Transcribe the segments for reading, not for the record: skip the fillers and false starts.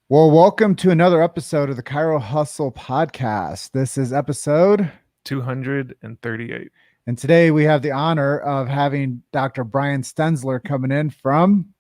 Well, welcome to another episode of the Chiro Hustle podcast. This is episode 238. and today we have the honor of having Dr. Brian Stenzler coming in from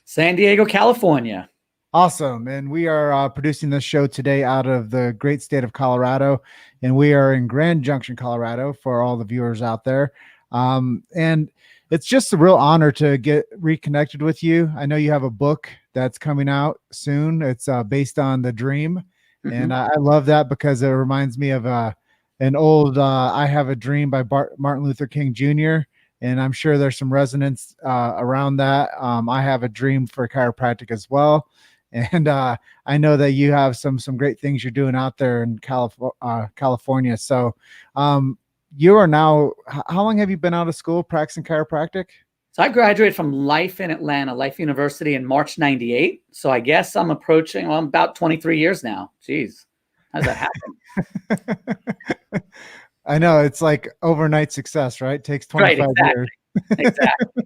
San Diego, California. Awesome. And we are producing this show today out of the great state of Colorado, and we are in Grand Junction, Colorado for all the viewers out there. And it's just a real honor to get reconnected with you. I know you have a book that's coming out soon. It's based on the dream. Mm-hmm. And I love that because it reminds me of an old I Have a Dream by Martin Luther King Jr. And I'm sure there's some resonance around that. I have a dream for chiropractic as well. And I know that you have some great things you're doing out there in California. So you are now, how long have you been out of school practicing chiropractic? So I graduated from Life in Atlanta, Life University in March 98. So I guess I'm approaching, I'm about 23 years now. Jeez, how's that happen? I know, it's like overnight success, right? It takes 25 years. Exactly.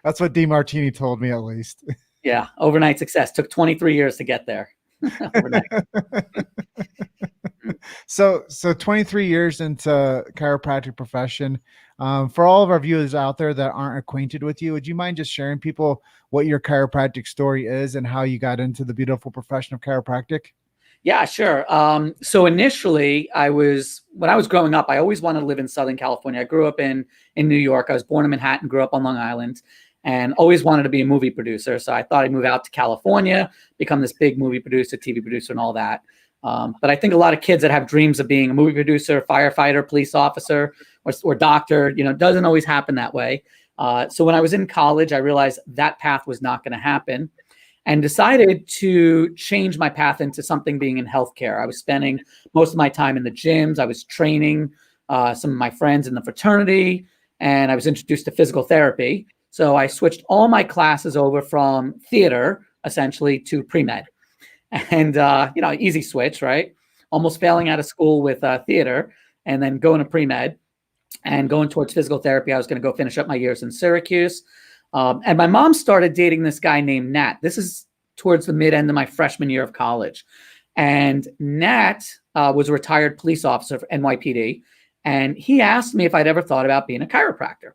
That's what DeMartini told me, at least. Yeah, overnight success. Took 23 years to get there. So 23 years into chiropractic profession. For all of our viewers out there that aren't acquainted with you, would you mind just sharing people what your chiropractic story is and how you got into the beautiful profession of chiropractic? Yeah, sure. So initially, when I was growing up, I always wanted to live in Southern California. I grew up in New York. I was born in Manhattan, grew up on Long Island, and always wanted to be a movie producer. So I thought I'd move out to California, become this big movie producer, TV producer, and all that. But I think a lot of kids that have dreams of being a movie producer, firefighter, police officer, or doctor, doesn't always happen that way. So when I was in college, I realized that path was not going to happen and decided to change my path into something being in healthcare. I was spending most of my time in the gyms. I was training some of my friends in the fraternity, and I was introduced to physical therapy. So I switched all my classes over from theater, essentially, to pre-med. And, easy switch, right? Almost failing out of school with theater and then going to pre-med and going towards physical therapy. I was going to go finish up my years in Syracuse. And my mom started dating this guy named Nat. This is towards the mid-end of my freshman year of college. And Nat was a retired police officer for NYPD. And he asked me if I'd ever thought about being a chiropractor.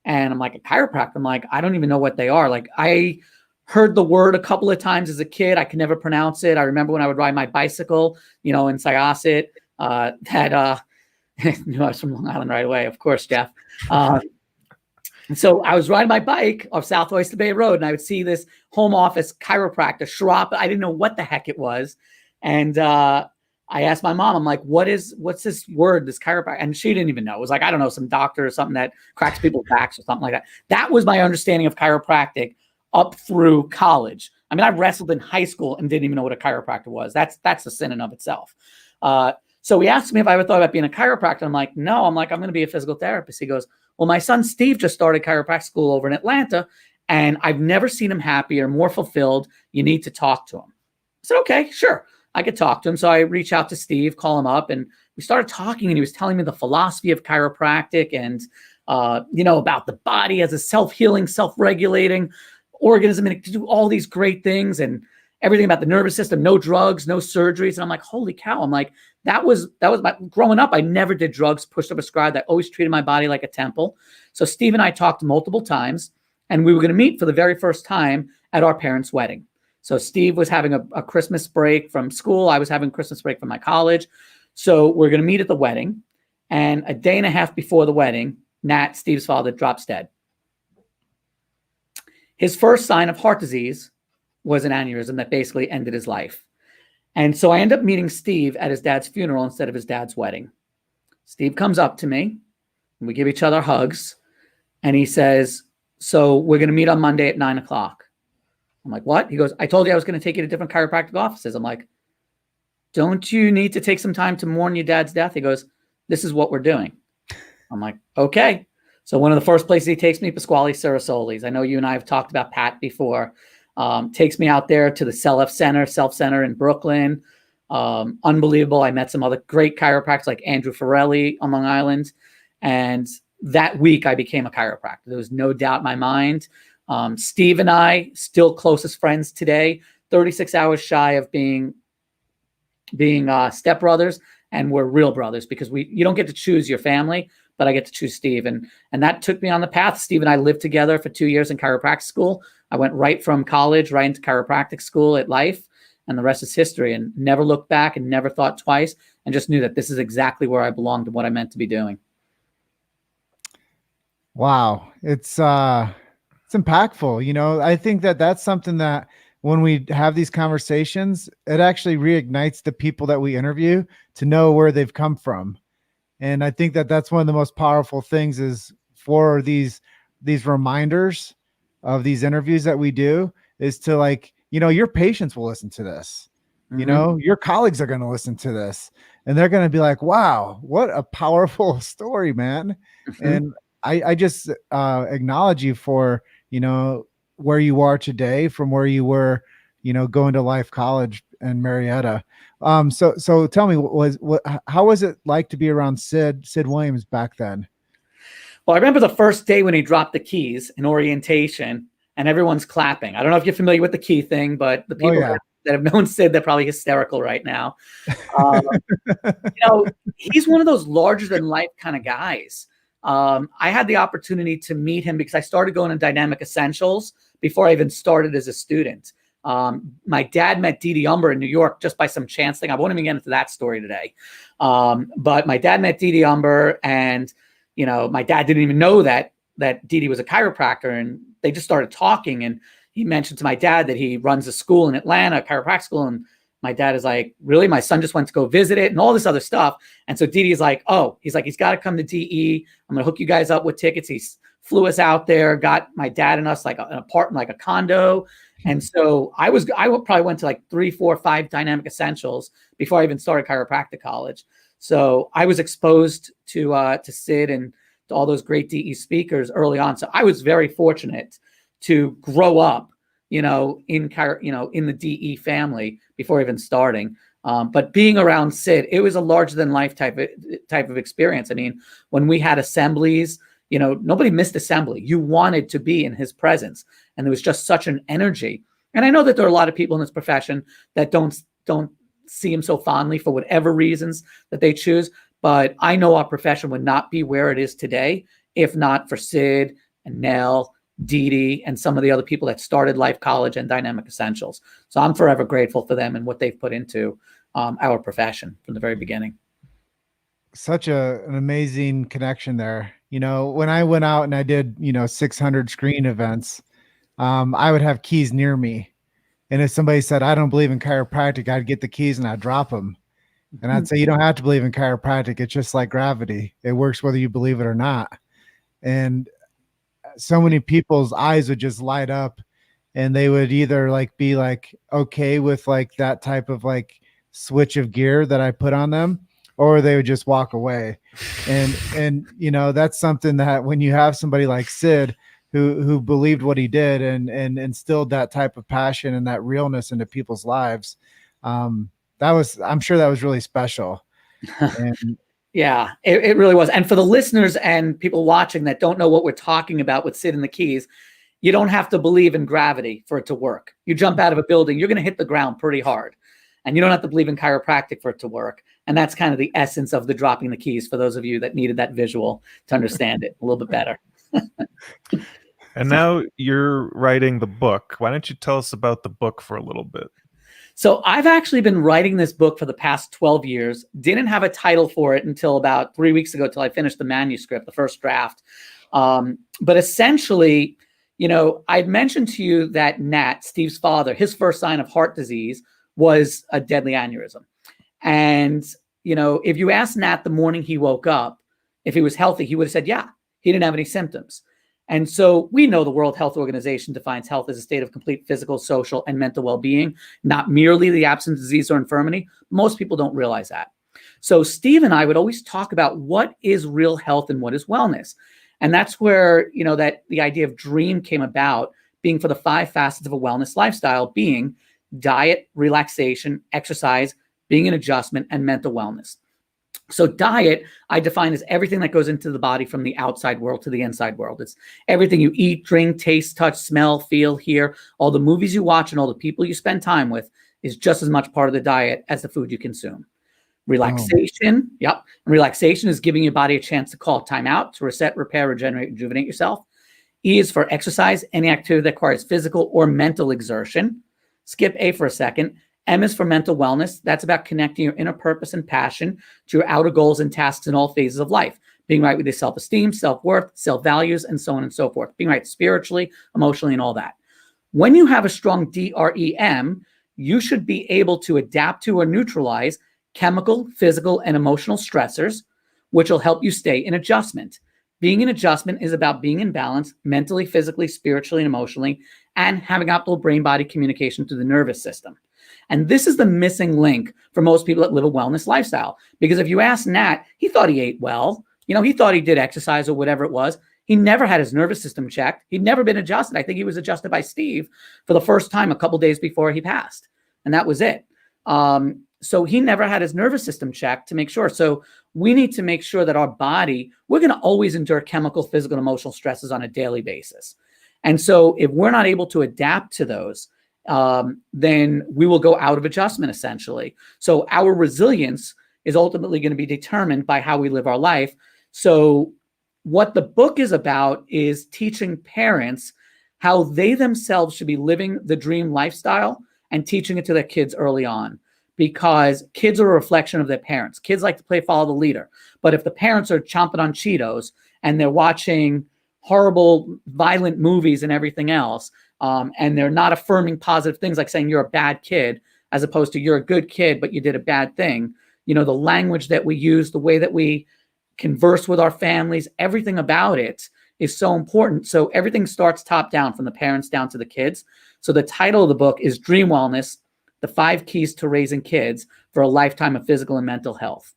And I'm like, a chiropractor? I'm like, I don't even know what they are. Like, I heard the word a couple of times as a kid. I could never pronounce it. I remember when I would ride my bicycle, in Syosset, that knew I was from Long Island right away, of course, Jeff. So I was riding my bike off South Oyster Bay Road, and I would see this home office chiropractor, Schropp. I didn't know what the heck it was. And I asked my mom, I'm like, what's this word, this chiropractor? And she didn't even know. It was like, I don't know, some doctor or something that cracks people's backs or something like that. That was my understanding of chiropractic up through college. I mean, I wrestled in high school and didn't even know what a chiropractor was. That's a sin in of itself. So he asked me if I ever thought about being a chiropractor. I'm like, no. I'm like, I'm going to be a physical therapist. He goes, well, my son Steve just started chiropractic school over in Atlanta, and I've never seen him happier, more fulfilled. You need to talk to him. I said, okay, sure. I could talk to him. So I reach out to Steve, call him up, and we started talking, and he was telling me the philosophy of chiropractic and, about the body as a self-healing, self-regulating organism, and it can do all these great things and everything about the nervous system, no drugs, no surgeries. And I'm like, holy cow. I'm like, that was my growing up. I never did drugs, pushed or prescribed. I always treated my body like a temple. So Steve and I talked multiple times, and we were going to meet for the very first time at our parents' wedding. So Steve was having a Christmas break from school. I was having Christmas break from my college. So we're going to meet at the wedding. And a day and a half before the wedding, Nat, Steve's father, drops dead. His first sign of heart disease was an aneurysm that basically ended his life. And so I end up meeting Steve at his dad's funeral instead of his dad's wedding. Steve comes up to me, and we give each other hugs. And he says, so we're going to meet on Monday at 9:00. I'm like, what? He goes, I told you I was going to take you to different chiropractic offices. I'm like, don't you need to take some time to mourn your dad's death? He goes, this is what we're doing. I'm like, okay. So one of the first places he takes me, Pasquale Cirasoli's. I know you and I have talked about Pat before. Takes me out there to the Self Center in Brooklyn. Unbelievable. I met some other great chiropractors like Andrew Forelli on Long Island. And that week I became a chiropractor. There was no doubt in my mind. Steve and I still closest friends today, 36 hours shy of being stepbrothers, and we're real brothers because you don't get to choose your family, but I get to choose Steve. And that took me on the path. Steve and I lived together for 2 years in chiropractic school. I went right from college, right into chiropractic school at Life, and the rest is history, and never looked back and never thought twice, and just knew that this is exactly where I belonged and what I meant to be doing. Wow. It's impactful. You know, I think that that's something that when we have these conversations, it actually reignites the people that we interview to know where they've come from. And I think that that's one of the most powerful things is for these reminders of these interviews that we do is to, like, you know, your patients will listen to this, you know, your colleagues are going to listen to this, and they're going to be like, wow, what a powerful story, man. And I just acknowledge you for, you know, where you are today from where you were, you know, going to Life College in Marietta. So tell me, how was it like to be around Sid Williams back then? Well, I remember the first day when he dropped the keys in orientation and everyone's clapping. I don't know if you're familiar with the key thing, but the people that have known Sid, they're probably hysterical right now. You know, he's one of those larger than life kind of guys. I had the opportunity to meet him because I started going to Dynamic Essentials before I even started as a student. My dad met Dee Dee Umber in New York just by some chance thing. I won't even get into that story today. But my dad met Dee Dee Umber, and, you know, my dad didn't even know that Dee Dee was a chiropractor, and they just started talking. And he mentioned to my dad that he runs a school in Atlanta, a chiropractic school. And my dad is like, really? My son just went to go visit it and all this other stuff. And so Dee Dee is like, oh, he's got to come to DE. I'm going to hook you guys up with tickets. He flew us out there, got my dad and us like an apartment, like a condo. And so I probably went to like 3, 4, 5 Dynamic Essentials before I even started chiropractic college. So I was exposed to Sid and to all those great DE speakers early on. So I was very fortunate to grow up, you know, in the DE family before even starting. But being around Sid, it was a larger than life type of experience. I mean, when we had assemblies, you know, nobody missed assembly. You wanted to be in his presence, and there was just such an energy. And I know that there are a lot of people in this profession that don't see him so fondly for whatever reasons that they choose. But I know our profession would not be where it is today if not for Sid and Nell, Dee Dee, and some of the other people that started Life College and Dynamic Essentials. So I'm forever grateful for them and what they've put into our profession from the very beginning. Such an amazing connection there. You know, when I went out and I did, you know, 600 screen events, I would have keys near me. And if somebody said, I don't believe in chiropractic, I'd get the keys and I'd drop them. And I'd say, you don't have to believe in chiropractic. It's just like gravity. It works whether you believe it or not. And so many people's eyes would just light up, and they would either like be like okay with like that type of like switch of gear that I put on them, or they would just walk away. And you know, that's something that when you have somebody like Sid who believed what he did and instilled that type of passion and that realness into people's lives, I'm sure that was really special. And yeah, it really was. And for the listeners and people watching that don't know what we're talking about with Sid and the keys, you don't have to believe in gravity for it to work. You jump out of a building, you're going to hit the ground pretty hard. And you don't have to believe in chiropractic for it to work. And that's kind of the essence of the dropping the keys for those of you that needed that visual to understand it a little bit better. And now you're writing the book. Why don't you tell us about the book for a little bit? So I've actually been writing this book for the past 12 years. Didn't have a title for it until about 3 weeks ago, till I finished the manuscript, the first draft. But essentially, you know, I'd mentioned to you that Nat, Steve's father, his first sign of heart disease was a deadly aneurysm. And, you know, if you asked Nat the morning he woke up, if he was healthy, he would have said, yeah, he didn't have any symptoms. And so we know the World Health Organization defines health as a state of complete physical, social, and mental well-being, not merely the absence of disease or infirmity. Most people don't realize that. So Steve and I would always talk about what is real health and what is wellness. And that's where, you know, that the idea of DREAM came about, being for the 5 facets of a wellness lifestyle, being diet, relaxation, exercise, being an adjustment, and mental wellness. So diet, I define as everything that goes into the body from the outside world to the inside world. It's everything you eat, drink, taste, touch, smell, feel, hear, all the movies you watch and all the people you spend time with is just as much part of the diet as the food you consume. Relaxation, yep. And relaxation is giving your body a chance to call time out, to reset, repair, regenerate, rejuvenate yourself. E is for exercise, any activity that requires physical or mental exertion. Skip A for a second. M is for mental wellness. That's about connecting your inner purpose and passion to your outer goals and tasks in all phases of life. Being right with your self-esteem, self-worth, self-values, and so on and so forth. Being right spiritually, emotionally, and all that. When you have a strong DREM, you should be able to adapt to or neutralize chemical, physical, and emotional stressors, which will help you stay in adjustment. Being in adjustment is about being in balance mentally, physically, spiritually, and emotionally, and having optimal brain-body communication through the nervous system. And this is the missing link for most people that live a wellness lifestyle. Because if you ask Nat, he thought he ate well. He thought he did exercise or whatever it was. He never had his nervous system checked. He'd never been adjusted. I think he was adjusted by Steve for the first time a couple days before he passed. And that was it. So he never had his nervous system checked to make sure. So we need to make sure that our body, we're going to always endure chemical, physical, and emotional stresses on a daily basis. And so if we're not able to adapt to those, then we will go out of adjustment essentially. So our resilience is ultimately going to be determined by how we live our life. So what the book is about is teaching parents how they themselves should be living the dream lifestyle and teaching it to their kids early on, because kids are a reflection of their parents. Kids like to play follow the leader. But if the parents are chomping on Cheetos and they're watching horrible, violent movies and everything else, and they're not affirming positive things like saying you're a bad kid, as opposed to you're a good kid, but you did a bad thing. The language that we use, the way that we converse with our families, everything about it is so important. So everything starts top down, from the parents down to the kids. So the title of the book is Dream Wellness, the 5 Keys to Raising Kids for a Lifetime of Physical and Mental Health.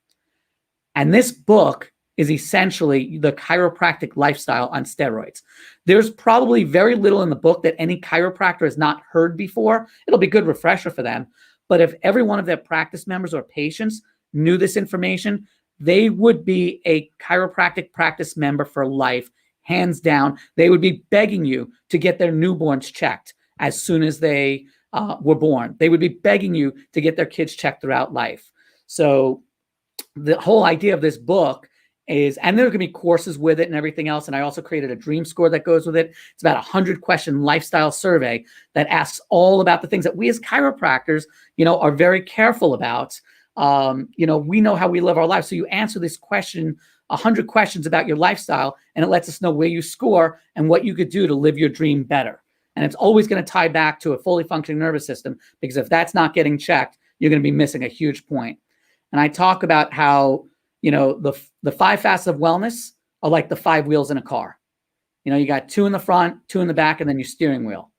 And this book is essentially the chiropractic lifestyle on steroids. There's probably very little in the book that any chiropractor has not heard before. It'll be a good refresher for them. But if every one of their practice members or patients knew this information, they would be a chiropractic practice member for life, hands down. They would be begging you to get their newborns checked as soon as they were born. They would be begging you to get their kids checked throughout life. So the whole idea of this book is, and there are going to be courses with it and everything else. And I also created a dream score that goes with it. It's about 100-question lifestyle survey that asks all about the things that we as chiropractors, are very careful about. We know how we live our life. So you answer this question, 100 questions about your lifestyle, and it lets us know where you score and what you could do to live your dream better. And it's always going to tie back to a fully functioning nervous system, because if that's not getting checked, you're going to be missing a huge point. And I talk about how, the 5 facets of wellness are like the 5 wheels in a car. You got 2 in the front, 2 in the back, and then your steering wheel.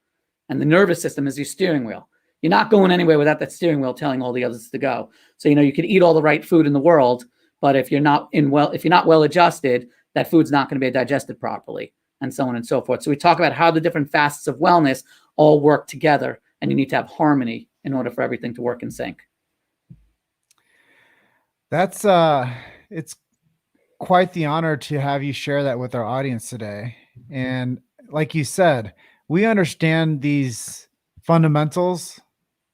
And the nervous system is your steering wheel. You're not going anywhere without that steering wheel telling all the others to go. So, you could eat all the right food in the world, but if you're not well adjusted, that food's not going to be digested properly, and so on and so forth. So we talk about how the different facets of wellness all work together, and you need to have harmony in order for everything to work in sync. That's it's quite the honor to have you share that with our audience today. And like you said, we understand these fundamentals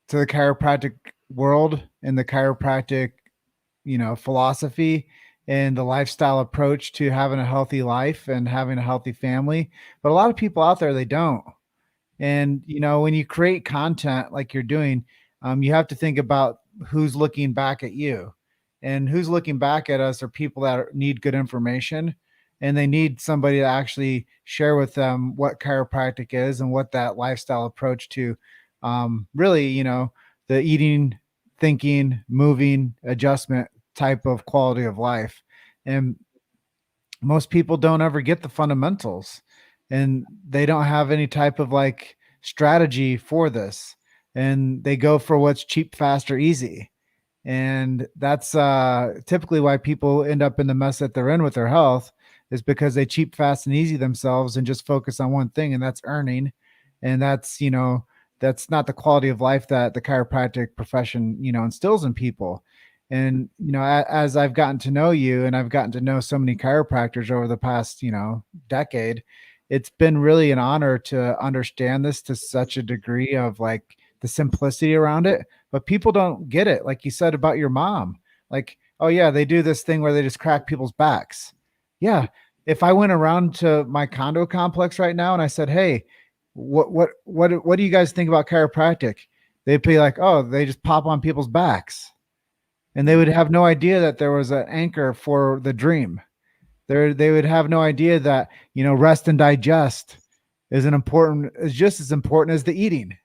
to the chiropractic world and the chiropractic, philosophy and the lifestyle approach to having a healthy life and having a healthy family. But a lot of people out there, they don't. And, when you create content like you're doing, you have to think about who's looking back at you. And who's looking back at us are people that need good information, and they need somebody to actually share with them what chiropractic is and what that lifestyle approach to really, the eating, thinking, moving, adjustment type of quality of life. And most people don't ever get the fundamentals, and they don't have any type of strategy for this. And they go for what's cheap, fast, or easy. And that's typically why people end up in the mess that they're in with their health, is because they cheap, fast, and easy themselves and just focus on one thing, and that's earning. And that's, that's not the quality of life that the chiropractic profession, instills in people. And, as I've gotten to know you and I've gotten to know so many chiropractors over the past, decade, it's been really an honor to understand this to such a degree of like the simplicity around it. But people don't get it. Like you said about your mom, like, oh yeah, they do this thing where they just crack people's backs. Yeah. If I went around to my condo complex right now and I said, hey, what do you guys think about chiropractic? They'd be like, oh, they just pop on people's backs. And they would have no idea that there was an anchor for the dream. They would have no idea that, rest and digest is just as important as the eating.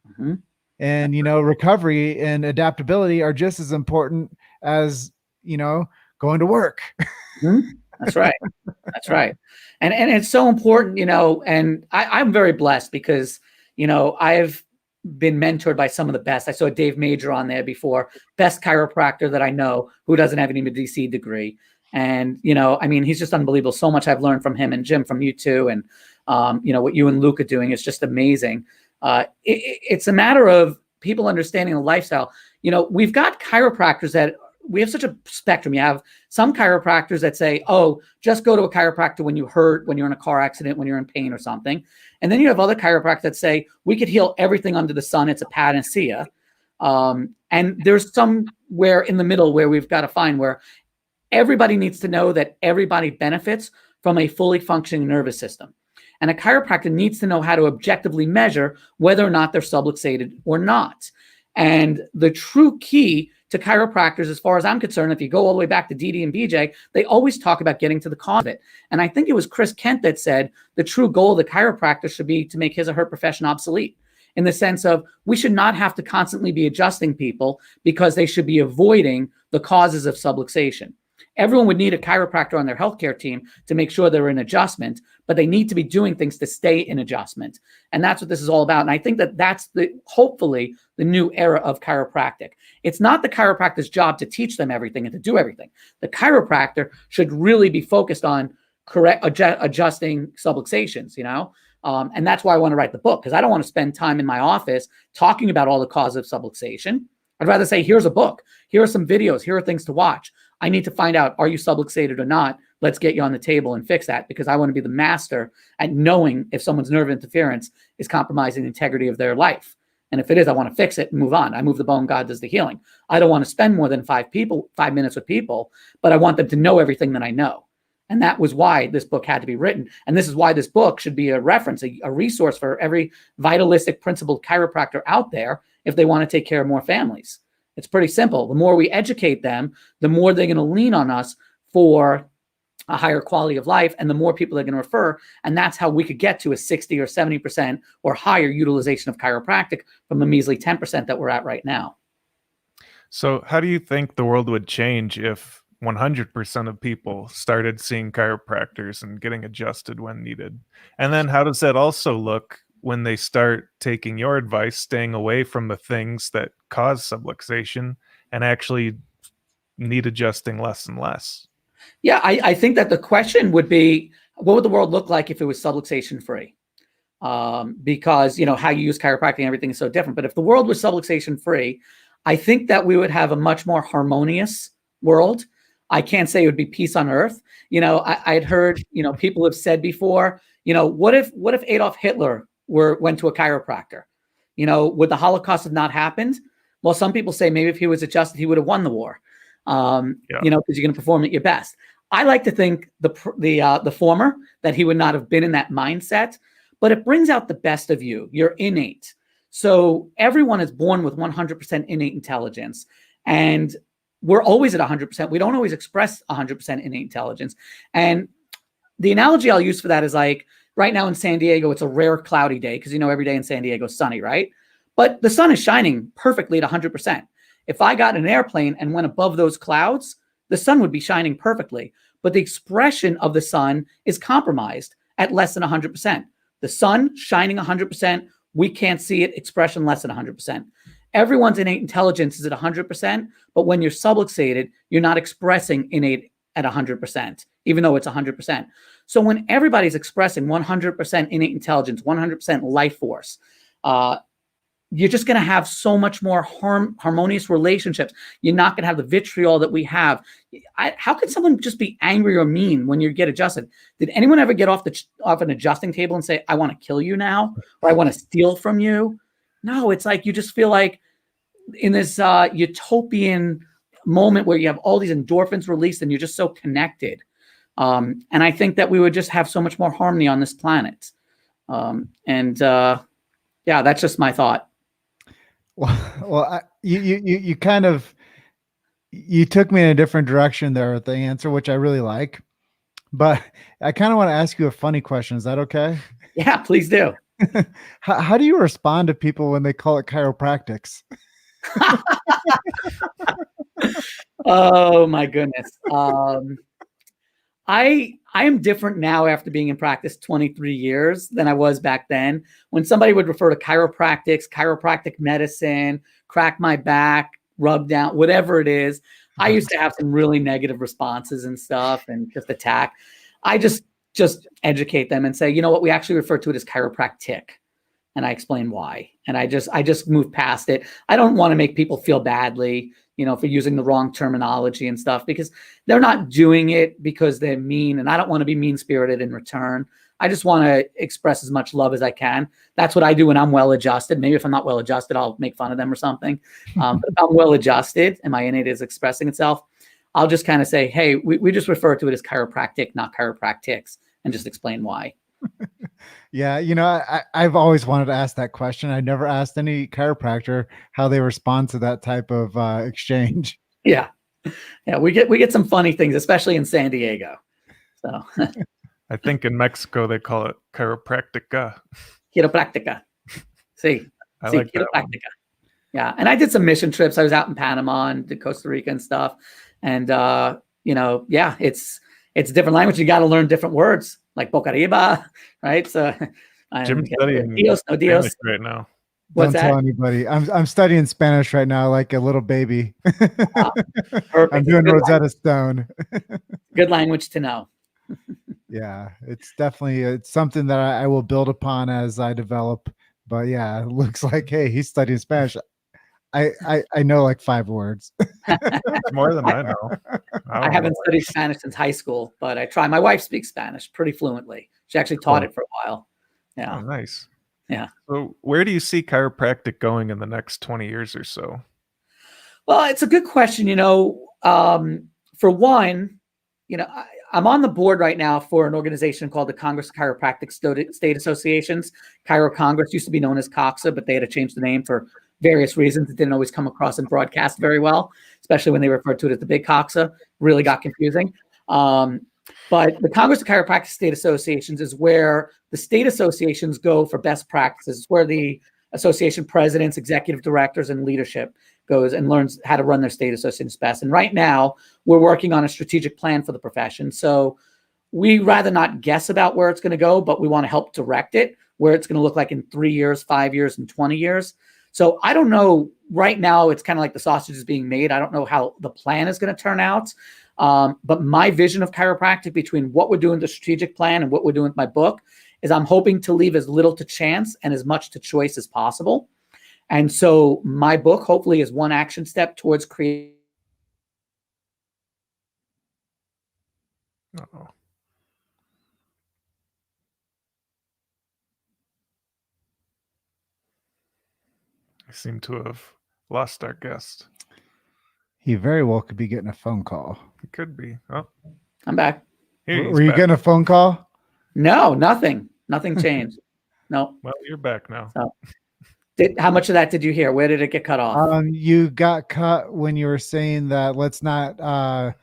Mm-hmm. And, recovery and adaptability are just as important as, going to work. Mm-hmm. That's right. That's right. And it's so important, and I'm very blessed because, I've been mentored by some of the best. I saw Dave Major on there before, best chiropractor that I know who doesn't have an even DC degree. And, he's just unbelievable. So much I've learned from him, and Jim, from you too. And, what you and Luke are doing is just amazing. It's a matter of people understanding the lifestyle. We've got chiropractors that we have such a spectrum. You have some chiropractors that say, oh, just go to a chiropractor when you hurt, when you're in a car accident, when you're in pain or something. And then you have other chiropractors that say, we could heal everything under the sun. It's a panacea. And there's somewhere in the middle where we've got to find where everybody needs to know that everybody benefits from a fully functioning nervous system. And a chiropractor needs to know how to objectively measure whether or not they're subluxated or not. And the true key to chiropractors, as far as I'm concerned, if you go all the way back to DD and BJ, they always talk about getting to the cause of it. And I think it was Chris Kent that said the true goal of the chiropractor should be to make his or her profession obsolete, in the sense of we should not have to constantly be adjusting people because they should be avoiding the causes of subluxation. Everyone would need a chiropractor on their healthcare team to make sure they're in adjustment, but they need to be doing things to stay in adjustment. And that's what this is all about. And I think that that's hopefully the new era of chiropractic. It's not the chiropractor's job to teach them everything and to do everything. The chiropractor should really be focused on adjusting subluxations, and that's why I want to write the book, because I don't want to spend time in my office talking about all the causes of subluxation. I'd rather say, here's a book. Here are some videos. Here are things to watch. I need to find out, are you subluxated or not? Let's get you on the table and fix that, because I want to be the master at knowing if someone's nerve interference is compromising the integrity of their life. And if it is, I want to fix it and move on. I move the bone, God does the healing. I don't want to spend more than 5 minutes with people, but I want them to know everything that I know. And that was why this book had to be written. And this is why this book should be a reference, a resource for every vitalistic principled chiropractor out there if they want to take care of more families. It's pretty simple. The more we educate them, the more they're going to lean on us for a higher quality of life, and the more people they're going to refer. And that's how we could get to a 60 or 70% or higher utilization of chiropractic from a measly 10% that we're at right now. So how do you think the world would change if 100% of people started seeing chiropractors and getting adjusted when needed? And then how does that also look when they start taking your advice, staying away from the things that cause subluxation and actually need adjusting less and less? Yeah, I think that the question would be, what would the world look like if it was subluxation free? Because, how you use chiropractic and everything is so different. But if the world was subluxation free, I think that we would have a much more harmonious world. I can't say it would be peace on earth. I'd heard, people have said before, what if Adolf Hitler went to a chiropractor? Would the Holocaust have not happened? Well, some people say maybe if he was adjusted, he would have won the war. Because you're going to perform at your best. I like to think the former, that he would not have been in that mindset, but it brings out the best of you. You're innate. So everyone is born with 100% innate intelligence, and we're always at 100%. We don't always express 100% innate intelligence. And the analogy I'll use for that is like right now in San Diego, it's a rare cloudy day because every day in San Diego is sunny, right? But the sun is shining perfectly at 100%. If I got in an airplane and went above those clouds, the sun would be shining perfectly. But the expression of the sun is compromised at less than 100%. The sun shining 100%, we can't see it, expression less than 100%. Everyone's innate intelligence is at 100%, but when you're subluxated, you're not expressing innate at 100%, even though it's 100%. So when everybody's expressing 100% innate intelligence, 100% life force, you're just going to have so much more harmonious relationships. You're not going to have the vitriol that we have. How could someone just be angry or mean when you get adjusted? Did anyone ever get off an adjusting table and say, I want to kill you now, or I want to steal from you? No, it's like you just feel like in this utopian moment where you have all these endorphins released and you're just so connected. And I think that we would just have so much more harmony on this planet. Yeah, that's just my thought. Well, you kind of, you took me in a different direction there with the answer, which I really like, but I kind of want to ask you a funny question. Is that okay? Yeah, please do. How do you respond to people when they call it chiropractics? Oh my goodness. I am different now after being in practice 23 years than I was back then. When somebody would refer to chiropractics, chiropractic medicine, crack my back, rub down, whatever it is, I used to have some really negative responses and stuff and just attack. I just educate them and say, you know what, we actually refer to it as chiropractic. And I explain why. And I just move past it. I don't want to make people feel badly, for using the wrong terminology and stuff, because they're not doing it because they're mean. And I don't want to be mean-spirited in return. I just want to express as much love as I can. That's what I do when I'm well-adjusted. Maybe if I'm not well-adjusted, I'll make fun of them or something. But if I'm well-adjusted and my innate is expressing itself, I'll just kind of say, hey, we just refer to it as chiropractic, not chiropractics, and just explain why. Yeah, I've always wanted to ask that question. I never asked any chiropractor how they respond to that type of exchange. Yeah, we get some funny things, especially in San Diego. So I think in Mexico they call it chiropractica. Chiropractica. See, like chiropractica. Yeah, and I did some mission trips. I was out in Panama and did Costa Rica and stuff. And yeah, it's a different language. You got to learn different words like boca arriba, right? So Jim's studying Dios, no Dios Spanish right now. What's Don't tell anybody. I'm studying Spanish right now, like a little baby. Wow. Perfect. I'm doing Rosetta Stone. Good language to know. Yeah, it's something that I will build upon as I develop. But yeah, it looks like, hey, he's studying Spanish. I know like 5 words. It's more than I know. I haven't studied Spanish since high school, but I try. My wife speaks Spanish pretty fluently. She actually taught it for a while. Yeah. Oh, nice. Yeah. So where do you see chiropractic going in the next 20 years or so? Well, it's a good question. For one, I'm on the board right now for an organization called the Congress of Chiropractic State Associations. Chiro Congress used to be known as COXA, but they had to change the name for various reasons. It didn't always come across and broadcast very well, especially when they referred to it as the big COXA. Really got confusing. But the Congress of Chiropractic State Associations is where the state associations go for best practices. It's where the association presidents, executive directors, and leadership goes and learns how to run their state associations best. And right now, we're working on a strategic plan for the profession. So we rather not guess about where it's going to go, but we want to help direct it, where it's going to look like in 3 years, 5 years, and 20 years. So I don't know. Right now, it's kind of like the sausage is being made. I don't know how the plan is going to turn out. But my vision of chiropractic, between what we're doing, the strategic plan, and what we're doing with my book, is I'm hoping to leave as little to chance and as much to choice as possible. And so my book hopefully is one action step towards creating. Uh-oh. I seem to have lost our guest. He very well could be getting a phone call. It could be. Oh, I'm back. Were you getting a phone call? No, nothing. Nothing changed. No. Well, you're back now. So, how much of that did you hear? Where did it get cut off? You got cut when you were saying that let's not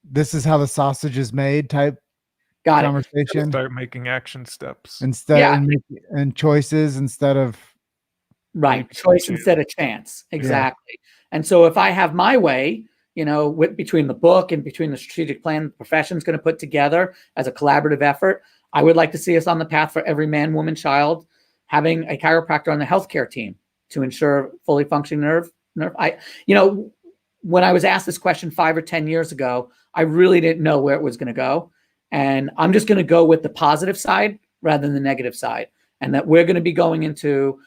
this is how the sausage is made type Got conversation. Start making action steps and choices instead of right. Choice instead of chance. Exactly. Yeah. And so if I have my way, between the book and between the strategic plan the profession's going to put together as a collaborative effort, I would like to see us on the path for every man, woman, child having a chiropractor on the healthcare team to ensure fully functioning nerve. When I was asked this question 5 or 10 years ago, I really didn't know where it was going to go. And I'm just going to go with the positive side rather than the negative side. And that we're going to be going into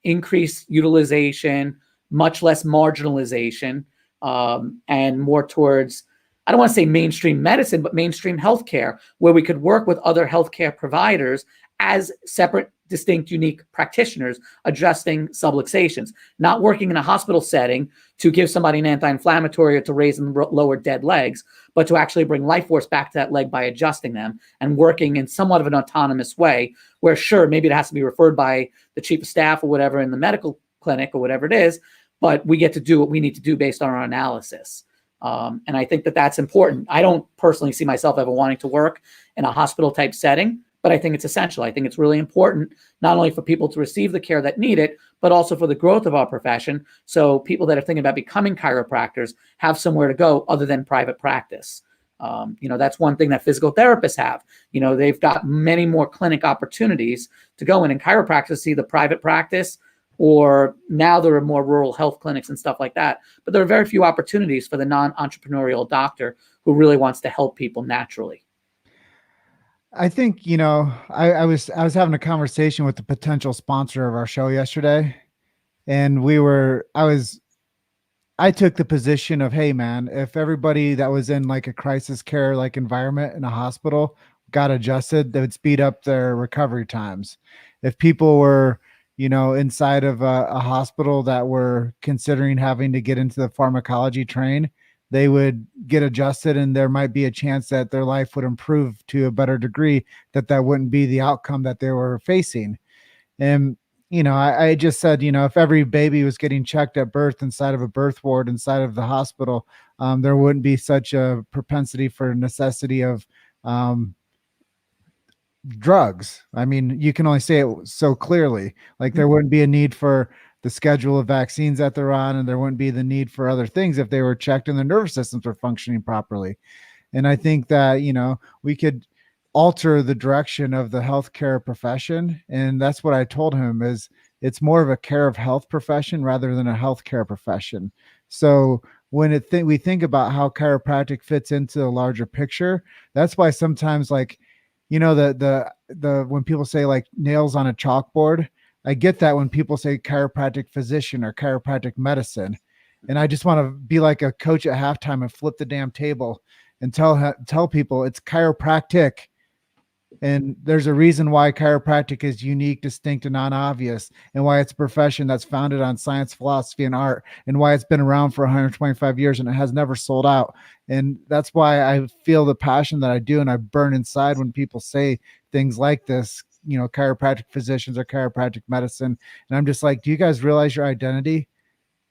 increased utilization, much less marginalization, and more towards, I don't want to say mainstream medicine, but mainstream healthcare, where we could work with other healthcare providers as separate, distinct, unique practitioners adjusting subluxations, not working in a hospital setting to give somebody an anti-inflammatory or to raise and lower dead legs, but to actually bring life force back to that leg by adjusting them and working in somewhat of an autonomous way where, sure, maybe it has to be referred by the chief of staff or whatever in the medical clinic or whatever it is, but we get to do what we need to do based on our analysis. And I think that that's important. I don't personally see myself ever wanting to work in a hospital type setting, but I think it's essential. I think it's really important, not only for people to receive the care that need it, but also for the growth of our profession. So people that are thinking about becoming chiropractors have somewhere to go other than private practice. That's one thing that physical therapists have. They've got many more clinic opportunities to go in chiropractors see the private practice, or now there are more rural health clinics and stuff like that. But there are very few opportunities for the non-entrepreneurial doctor who really wants to help people naturally. I think, I was having a conversation with the potential sponsor of our show yesterday, and I took the position of, hey man, if everybody that was in like a crisis care like environment in a hospital got adjusted, that would speed up their recovery times. If people were, inside of a hospital that were considering having to get into the pharmacology train, they would get adjusted, and there might be a chance that their life would improve to a better degree, that wouldn't be the outcome that they were facing. And, I just said, if every baby was getting checked at birth inside of a birth ward inside of the hospital, there wouldn't be such a propensity for necessity of drugs. I mean, you can only say it so clearly. Like there wouldn't be a need for the schedule of vaccines that they're on, and there wouldn't be the need for other things if they were checked and their nervous systems were functioning properly. And I think that, we could alter the direction of the healthcare profession. And that's what I told him, is it's more of a care of health profession rather than a healthcare profession. So when we think about how chiropractic fits into the larger picture, that's why sometimes when people say like nails on a chalkboard, I get that when people say chiropractic physician or chiropractic medicine. And I just want to be like a coach at halftime and flip the damn table and tell people it's chiropractic. And there's a reason why chiropractic is unique, distinct, and non-obvious, and why it's a profession that's founded on science, philosophy, and art, and why it's been around for 125 years and it has never sold out. And that's why I feel the passion that I do, and I burn inside when people say things like this, chiropractic physicians or chiropractic medicine. And I'm just like, do you guys realize your identity?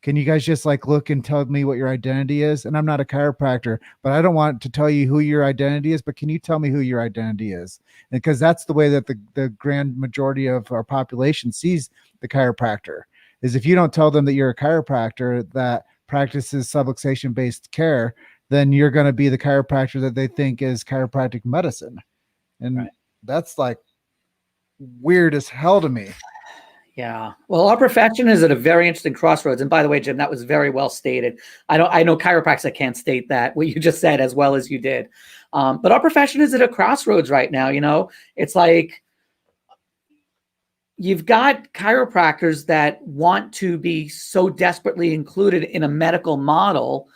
Can you guys just like look and tell me what your identity is? And I'm not a chiropractor, but I don't want to tell you who your identity is, but can you tell me who your identity is? And because that's the way that the grand majority of our population sees the chiropractor, is if you don't tell them that you're a chiropractor that practices subluxation based care, then you're going to be the chiropractor that they think is chiropractic medicine. And that's like weird as hell to me. Yeah. Well, our profession is at a very interesting crossroads. And by the way, Jim, that was very well stated. I know chiropractors that can't state that, what you just said, as well as you did. But our profession is at a crossroads right now. It's like you've got chiropractors that want to be so desperately included in a medical model,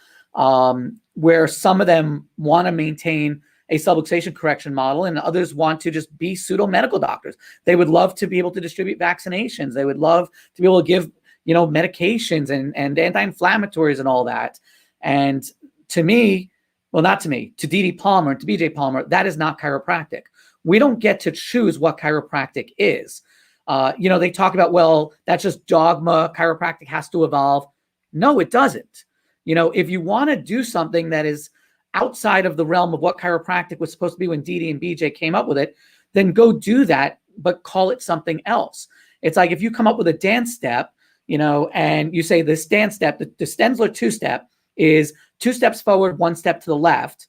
where some of them want to maintain a subluxation correction model, and others want to just be pseudo medical doctors. They would love to be able to distribute vaccinations. They would love to be able to give, medications and anti-inflammatories and all that. And to me, well, not to me, to D.D. Palmer, to B.J. Palmer, that is not chiropractic. We don't get to choose what chiropractic is. They talk about, well, that's just dogma. Chiropractic has to evolve. No, it doesn't. If you want to do something that is outside of the realm of what chiropractic was supposed to be when D.D. and B.J. came up with it, then go do that, but call it something else. It's like if you come up with a dance step, and you say this dance step, the Stenzler two-step is 2 steps forward, 1 step to the left.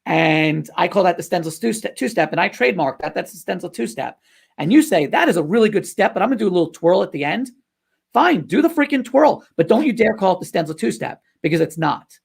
And I call that the Stenzler two-step, and I trademark that. That's the Stenzler two-step. And you say, that is a really good step, but I'm going to do a little twirl at the end. Fine, do the freaking twirl, but don't you dare call it the Stenzler two-step, because it's not.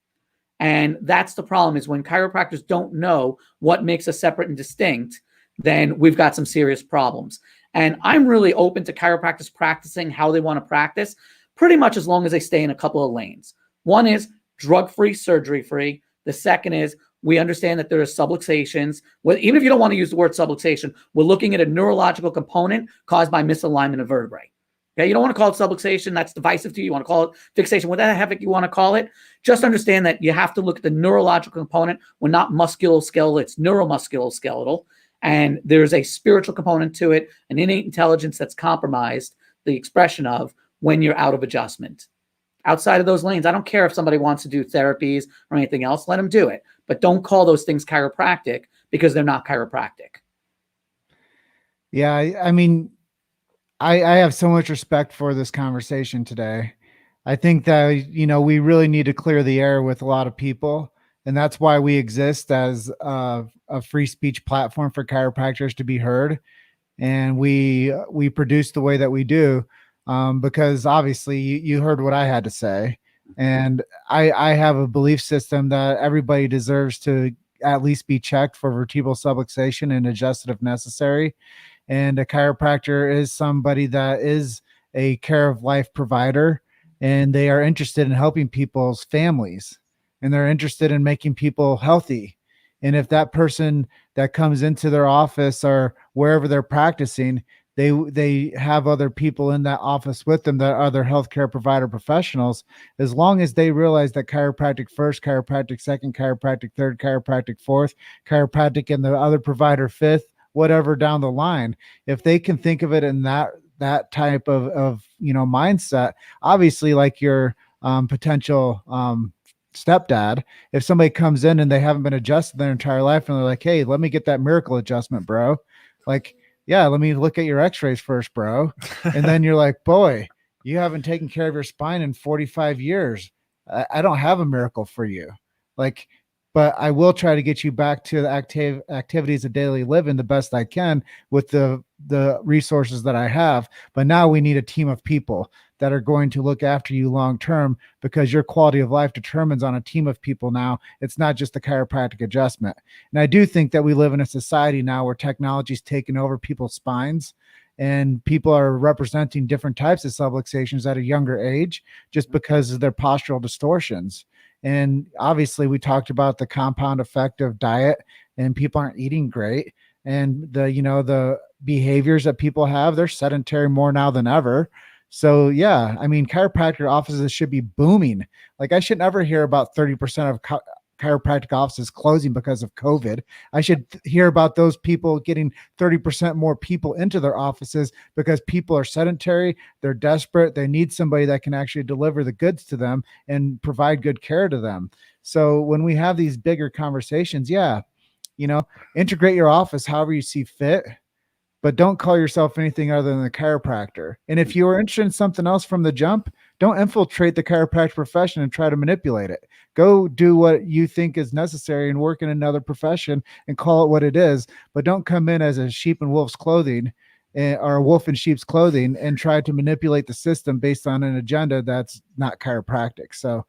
And that's the problem, is when chiropractors don't know what makes us separate and distinct, then we've got some serious problems. And I'm really open to chiropractors practicing how they want to practice, pretty much as long as they stay in a couple of lanes. One is drug-free, surgery-free. The second is we understand that there are subluxations. Well, even if you don't want to use the word subluxation, we're looking at a neurological component caused by misalignment of vertebrae. Okay, you don't want to call it subluxation. That's divisive to you. You want to call it fixation, whatever the heck you want to call it. Just understand that you have to look at the neurological component. We're not musculoskeletal, it's neuromusculoskeletal. And there's a spiritual component to it, an innate intelligence that's compromised, the expression of when you're out of adjustment. Outside of those lanes, I don't care if somebody wants to do therapies or anything else, let them do it. But don't call those things chiropractic because they're not chiropractic. Yeah, I mean, I have so much respect for this conversation today. I think that, we really need to clear the air with a lot of people. And that's why we exist as a free speech platform for chiropractors to be heard. And we produce the way that we do because obviously you heard what I had to say. And I have a belief system that everybody deserves to at least be checked for vertebral subluxation and adjusted if necessary. And a chiropractor is somebody that is a care of life provider, and they are interested in helping people's families, and they're interested in making people healthy. And if that person that comes into their office or wherever they're practicing, they have other people in that office with them that are other healthcare provider professionals, as long as they realize that chiropractic first, chiropractic second, chiropractic third, chiropractic fourth, chiropractic and the other provider fifth, whatever down the line, if they can think of it in that type of mindset, obviously like your potential stepdad, if somebody comes in and they haven't been adjusted their entire life and they're like, hey, let me get that miracle adjustment, bro. Like, yeah, let me look at your x-rays first, bro. And then you're like, boy, you haven't taken care of your spine in 45 years. I don't have a miracle for you. Like, but I will try to get you back to the activities of daily living the best I can with the resources that I have. But now we need a team of people that are going to look after you long term, because your quality of life determines on a team of people now. It's not just the chiropractic adjustment. And I do think that we live in a society now where technology's taken over people's spines, and people are representing different types of subluxations at a younger age just because of their postural distortions. And obviously we talked about the compound effect of diet, and people aren't eating great. And the behaviors that people have, they're sedentary more now than ever. So yeah, I mean, chiropractor offices should be booming. Like, I should never hear about 30% of chiropractic offices closing because of COVID. I should hear about those people getting 30% more people into their offices because people are sedentary, they're desperate, they need somebody that can actually deliver the goods to them and provide good care to them. So when we have these bigger conversations, integrate your office however you see fit, but don't call yourself anything other than a chiropractor. And if you are interested in something else from the jump, don't infiltrate the chiropractic profession and try to manipulate it. Go do what you think is necessary and work in another profession and call it what it is, but don't come in as a sheep in wolf's clothing or a wolf in sheep's clothing and try to manipulate the system based on an agenda that's not chiropractic. So,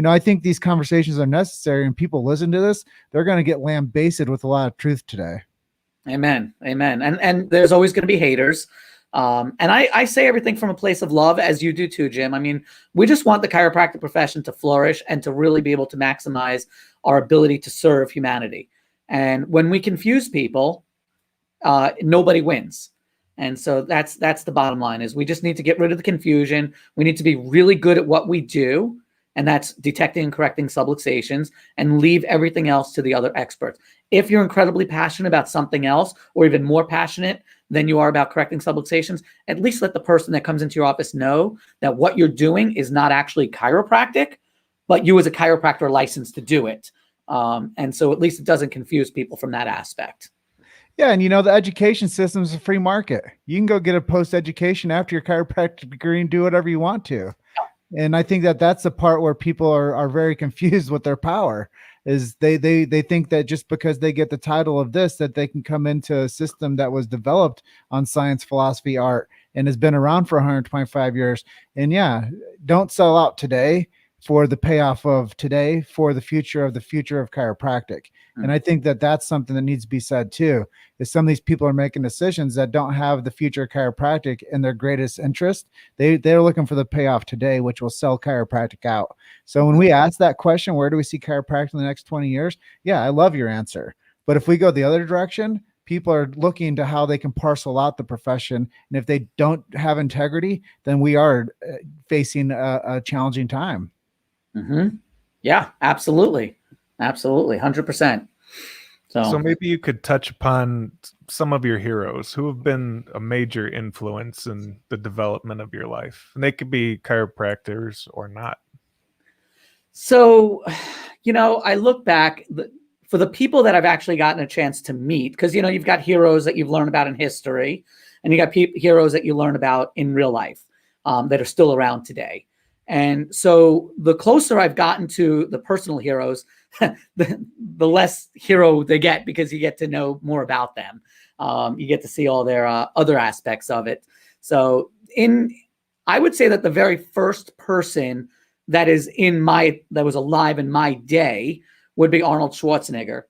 I think these conversations are necessary, and people listen to this, they're going to get lambasted with a lot of truth today. Amen. Amen. And there's always going to be haters. And I say everything from a place of love, as you do too, Jim. I mean, we just want the chiropractic profession to flourish and to really be able to maximize our ability to serve humanity. And when we confuse people, nobody wins. And so that's the bottom line, is we just need to get rid of the confusion. We need to be really good at what we do, and that's detecting and correcting subluxations, and leave everything else to the other experts. If you're incredibly passionate about something else, or even more passionate than you are about correcting subluxations, at least let the person that comes into your office know that what you're doing is not actually chiropractic, but you as a chiropractor are licensed to do it. And so at least it doesn't confuse people from that aspect. Yeah. And the education system is a free market. You can go get a post-education after your chiropractic degree and do whatever you want to. And I think that that's the part where people are very confused with their power, is they think that just because they get the title of this, that they can come into a system that was developed on science, philosophy, art, and has been around for 125 years. And yeah, don't sell out today for the payoff of today, for the future of chiropractic. And I think that that's something that needs to be said too, is some of these people are making decisions that don't have the future of chiropractic in their greatest interest. They're looking for the payoff today, which will sell chiropractic out. So when we ask that question, where do we see chiropractic in the next 20 years? Yeah, I love your answer. But if we go the other direction, people are looking to how they can parcel out the profession. And if they don't have integrity, then we are facing a challenging time. Mm-hmm. Yeah, absolutely. Absolutely. 100%. So maybe you could touch upon some of your heroes who have been a major influence in the development of your life. And they could be chiropractors or not. So, I look back for the people that I've actually gotten a chance to meet, because, you've got heroes that you've learned about in history, and you got heroes that you learn about in real life that are still around today. And so the closer I've gotten to the personal heroes, the less hero they get, because you get to know more about them. You get to see all their other aspects of it. So I would say that the very first person that was alive in my day would be Arnold Schwarzenegger.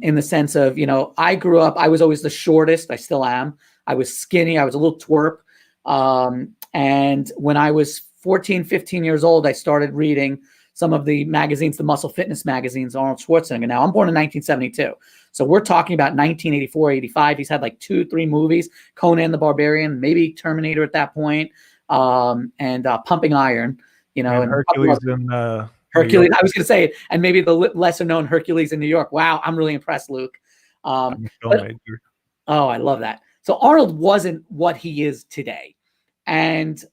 In the sense of, I grew up, I was always the shortest. I still am. I was skinny. I was a little twerp. And when I was 14, 15 years old, I started reading some of the magazines, the muscle fitness magazines, Arnold Schwarzenegger. Now, I'm born in 1972. So we're talking about 1984, 85. He's had like 2-3 movies, Conan the Barbarian, maybe Terminator at that point, and Pumping Iron, and Hercules in Hercules. I was going to say, and maybe the lesser known Hercules in New York. Wow. I'm really impressed, Luke. Oh, I love that. So Arnold wasn't what he is today. And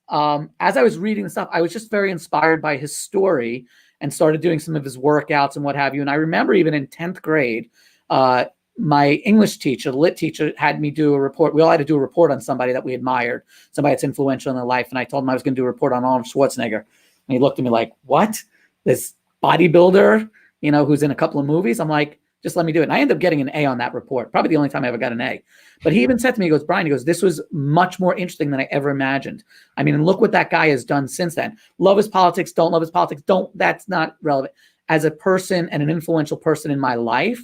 as I was reading the stuff, I was just very inspired by his story and started doing some of his workouts and what have you. And I remember even in 10th grade, my English teacher, the lit teacher, had me do a report. We all had to do a report on somebody that we admired, somebody that's influential in their life. And I told him I was going to do a report on Arnold Schwarzenegger. And he looked at me like, what? This bodybuilder, who's in a couple of movies? I'm like, just let me do it. And I ended up getting an A on that report, probably the only time I ever got an A. But he even said to me, he goes, Brian, this was much more interesting than I ever imagined. I mean, and look what that guy has done since then. Love his politics, don't love his politics, that's not relevant. As a person and an influential person in my life,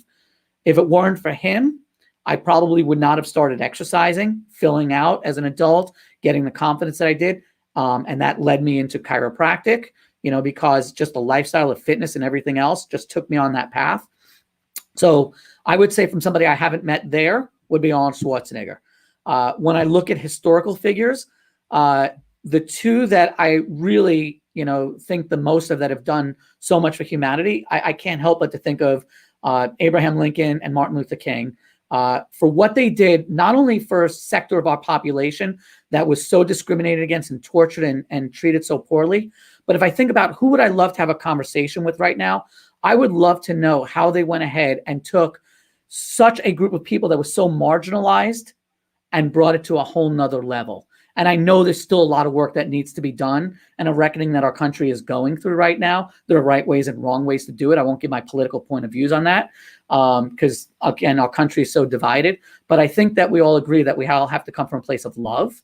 if it weren't for him, I probably would not have started exercising, filling out as an adult, getting the confidence that I did. And that led me into chiropractic, because just the lifestyle of fitness and everything else just took me on that path. So I would say from somebody I haven't met there would be Arnold Schwarzenegger. When I look at historical figures, the two that I really, think the most of that have done so much for humanity, I can't help but to think of Abraham Lincoln and Martin Luther King for what they did, not only for a sector of our population that was so discriminated against and tortured and treated so poorly, but if I think about who would I love to have a conversation with right now, I would love to know how they went ahead and took such a group of people that was so marginalized and brought it to a whole nother level. And I know there's still a lot of work that needs to be done and a reckoning that our country is going through right now. There are right ways and wrong ways to do it. I won't give my political point of views on that because, again, our country is so divided. But I think that we all agree that we all have to come from a place of love.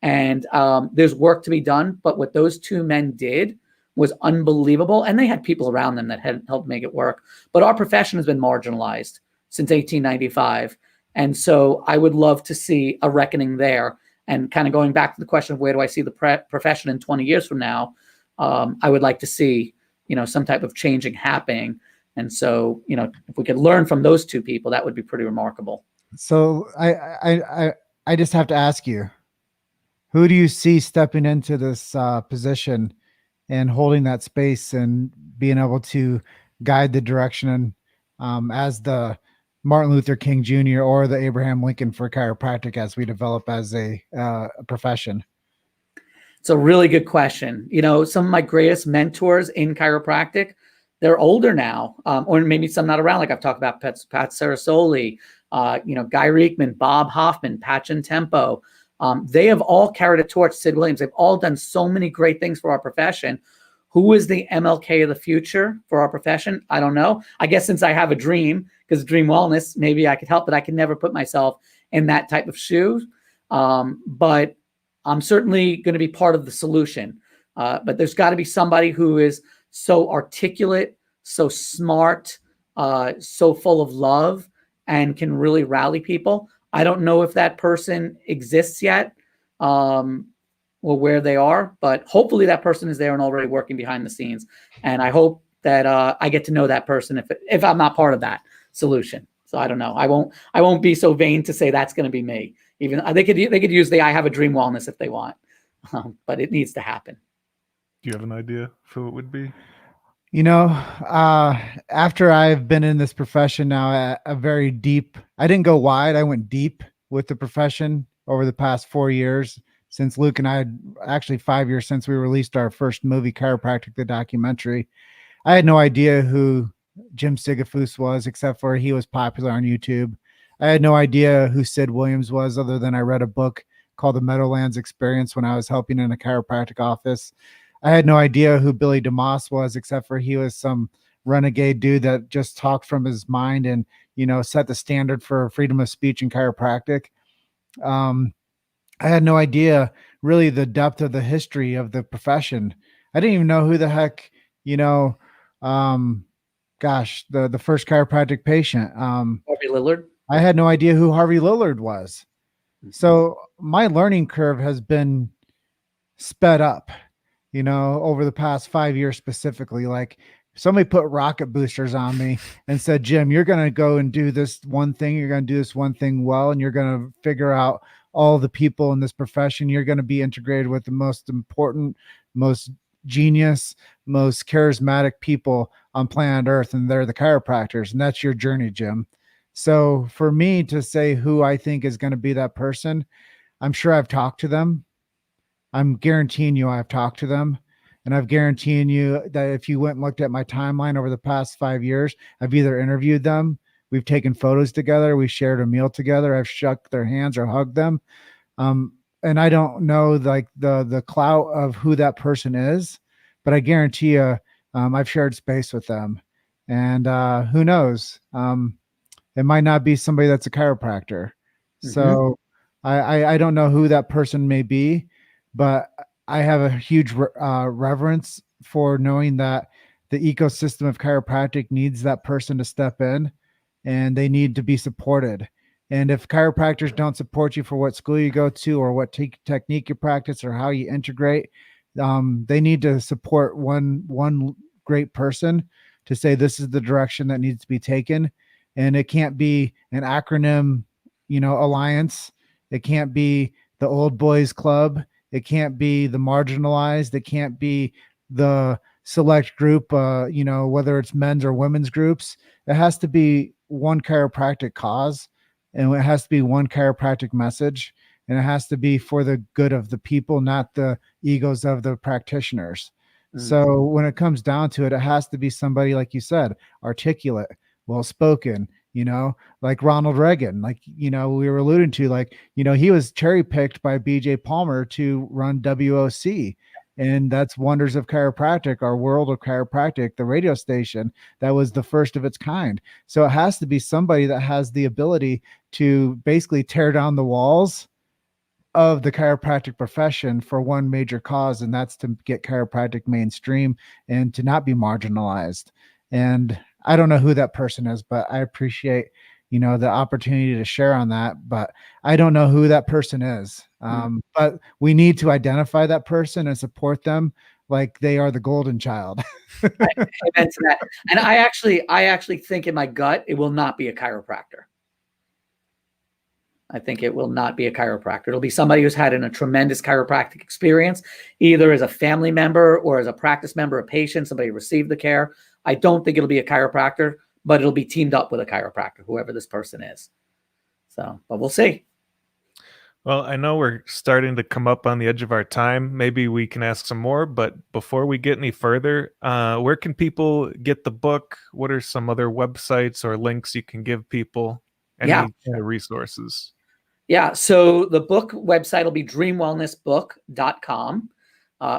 And there's work to be done. But what those two men did was unbelievable. And they had people around them that had helped make it work. But our profession has been marginalized since 1895. And so I would love to see a reckoning there. And kind of going back to the question of where do I see the profession in 20 years from now, I would like to see, some type of changing happening. And so, if we could learn from those two people, that would be pretty remarkable. So I just have to ask you, who do you see stepping into this position and holding that space and being able to guide the direction as the Martin Luther King Jr. or the Abraham Lincoln for chiropractic as we develop as a profession? It's a really good question. Some of my greatest mentors in chiropractic, they're older now, or maybe some not around. Like I've talked about Pat Sarasoli, Guy Reekman, Bob Hoffman, Patchen Tempo. They have all carried a torch. Sid Williams. They've all done so many great things for our profession. Who is the MLK of the future for our profession? I don't know. I guess since I have a dream, because Dream Wellness, maybe I could help, but I can never put myself in that type of shoe. But I'm certainly going to be part of the solution. But there's got to be somebody who is so articulate, so smart, so full of love, and can really rally people. I don't know if that person exists yet, or where they are, but hopefully that person is there and already working behind the scenes. And I hope that I get to know that person if I'm not part of that solution. So I don't know. I won't be so vain to say that's going to be me. Even they could use the "I have a dream" wellness if they want, but it needs to happen. Do you have an idea of who it would be? You know, after I've been in this profession now, I didn't go wide, I went deep with the profession over the past 4 years since Luke and I, actually 5 years since we released our first movie, Chiropractic, the documentary. I had no idea who Jim Sigafus was, except for he was popular on YouTube. I had no idea who Sid Williams was, other than I read a book called The Meadowlands Experience when I was helping in a chiropractic office. I had no idea who Billy DeMoss was, except for he was some renegade dude that just talked from his mind and, set the standard for freedom of speech in chiropractic. I had no idea really the depth of the history of the profession. I didn't even know who the heck, the first chiropractic patient. Harvey Lillard. I had no idea who Harvey Lillard was. So my learning curve has been sped up, over the past 5 years specifically. Like, somebody put rocket boosters on me and said, Jim, you're going to go and do this one thing. You're going to do this one thing well, and you're going to figure out all the people in this profession. You're going to be integrated with the most important, most genius, most charismatic people on planet Earth, and they're the chiropractors. And that's your journey, Jim. So for me to say who I think is going to be that person, I'm sure I've talked to them. I'm guaranteeing you I've talked to them. And I've guaranteeing you that if you went and looked at my timeline over the past 5 years, I've either interviewed them, we've taken photos together, we shared a meal together, I've shook their hands or hugged them. And I don't know like the clout of who that person is, but I guarantee you I've shared space with them. And who knows? It might not be somebody that's a chiropractor. So I don't know who that person may be, but I have a huge reverence for knowing that the ecosystem of chiropractic needs that person to step in, and they need to be supported. And if chiropractors don't support you for what school you go to or what technique you practice or how you integrate, they need to support one great person to say this is the direction that needs to be taken. And it can't be an acronym, alliance. It can't be the old boys club. It can't be the marginalized. It can't be the select group, whether it's men's or women's groups. It has to be one chiropractic cause, and it has to be one chiropractic message, and it has to be for the good of the people, not the egos of the practitioners. So when it comes down to it, it has to be somebody, like you said, articulate, well-spoken, like Ronald Reagan, like, we were alluding to, like, he was cherry picked by BJ Palmer to run WOC. And that's Wonders of Chiropractic, our World of Chiropractic, the radio station that was the first of its kind. So it has to be somebody that has the ability to basically tear down the walls of the chiropractic profession for one major cause, and that's to get chiropractic mainstream and to not be marginalized. And I don't know who that person is, but I appreciate, the opportunity to share on that, but I don't know who that person is. But we need to identify that person and support them like they are the golden child. Amen to that. And I actually think in my gut, it will not be a chiropractor. I think it will not be a chiropractor. It'll be somebody who's had a tremendous chiropractic experience, either as a family member or as a practice member, a patient, somebody received the care. I don't think it'll be a chiropractor, but it'll be teamed up with a chiropractor, whoever this person is. So, but we'll see. Well, I know we're starting to come up on the edge of our time. Maybe we can ask some more, but before we get any further, where can people get the book? What are some other websites or links you can give people? Any resources? Yeah, so the book website will be dreamwellnessbook.com.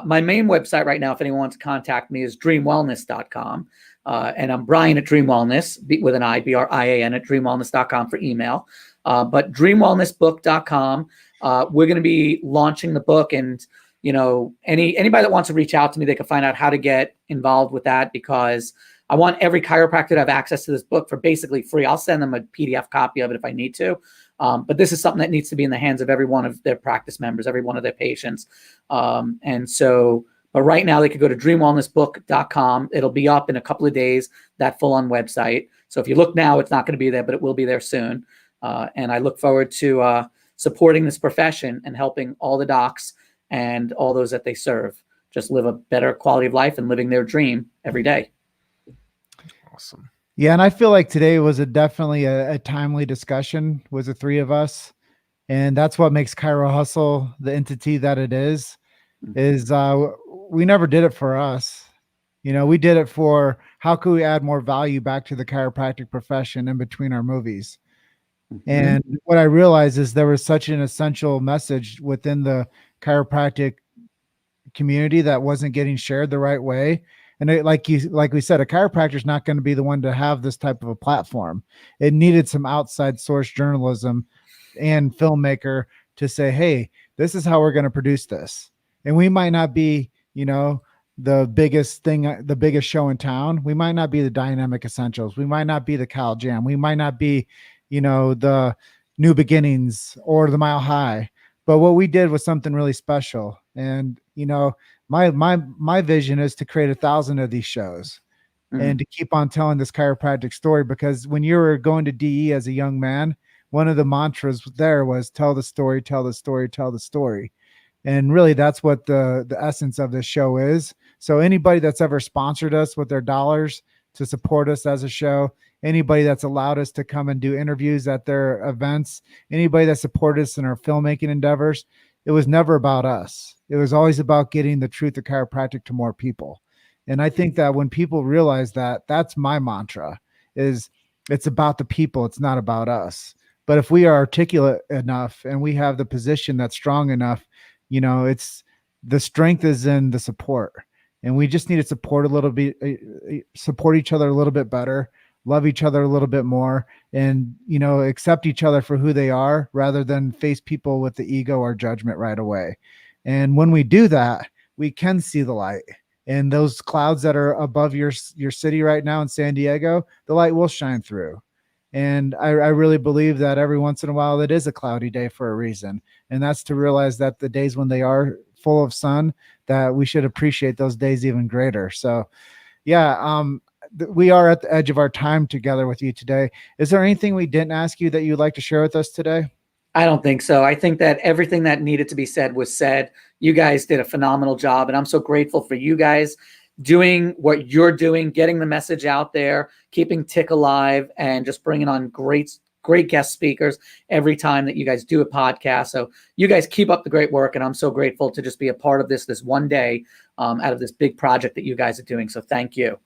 My main website right now, if anyone wants to contact me, is dreamwellness.com. And I'm Brian at Dream Wellness, with an I, BRIAN, at dreamwellness.com for email. But dreamwellnessbook.com, we're going to be launching the book. And anybody that wants to reach out to me, they can find out how to get involved with that, because I want every chiropractor to have access to this book for basically free. I'll send them a PDF copy of it if I need to. But this is something that needs to be in the hands of every one of their practice members, every one of their patients. But right now they could go to dreamwellnessbook.com. It'll be up in a couple of days, that full-on website. So if you look now, it's not going to be there, but it will be there soon. And I look forward to supporting this profession and helping all the docs and all those that they serve just live a better quality of life and living their dream every day. Awesome. Yeah, and I feel like today was definitely a timely discussion with the three of us, and that's what makes Chiro Hustle the entity that it is we never did it for us. We did it for how could we add more value back to the chiropractic profession in between our movies. And what I realized is there was such an essential message within the chiropractic community that wasn't getting shared the right way. And like we said, a chiropractor is not going to be the one to have this type of a platform. It needed some outside source journalism and filmmaker to say, hey, this is how we're going to produce this. And we might not be, the biggest show in town. We might not be the Dynamic Essentials. We might not be the Cal Jam. We might not be, the New Beginnings or the Mile High. But what we did was something really special. And, my vision is to create 1,000 of these shows and to keep on telling this chiropractic story, because when you were going to DE as a young man, one of the mantras there was tell the story, tell the story, tell the story. And really that's what the essence of this show is. So anybody that's ever sponsored us with their dollars to support us as a show, anybody that's allowed us to come and do interviews at their events, anybody that supported us in our filmmaking endeavors, it was never about us. It was always about getting the truth of chiropractic to more people. And I think that when people realize that, that's my mantra, is it's about the people. It's not about us. But if we are articulate enough and we have the position that's strong enough, it's the strength is in the support, and we just need to support support each other a little bit better, love each other a little bit more, and, accept each other for who they are rather than face people with the ego or judgment right away. And when we do that, we can see the light, and those clouds that are above your city right now in San Diego, the light will shine through. And I really believe that every once in a while it is a cloudy day for a reason. And that's to realize that the days when they are full of sun, that we should appreciate those days even greater. So yeah, we are at the edge of our time together with you today. Is there anything we didn't ask you that you'd like to share with us today? I don't think so. I think that everything that needed to be said was said. You guys did a phenomenal job, and I'm so grateful for you guys doing what you're doing, getting the message out there, keeping Tick alive, and just bringing on great guest speakers every time that you guys do a podcast. So you guys keep up the great work, and I'm so grateful to just be a part of this one day out of this big project that you guys are doing. So thank you.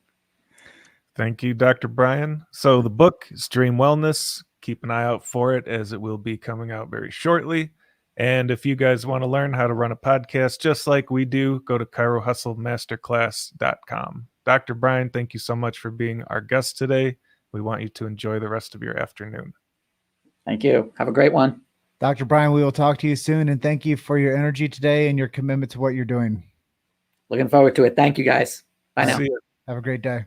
Thank you, Dr. Brian. So the book is Dream Wellness. Keep an eye out for it, as it will be coming out very shortly. And if you guys want to learn how to run a podcast just like we do, go to chirohustlemasterclass.com. Dr. Brian, thank you so much for being our guest today. We want you to enjoy the rest of your afternoon. Thank you. Have a great one. Dr. Brian, we will talk to you soon, and thank you for your energy today and your commitment to what you're doing. Looking forward to it. Thank you, guys. Bye now. See you. Have a great day.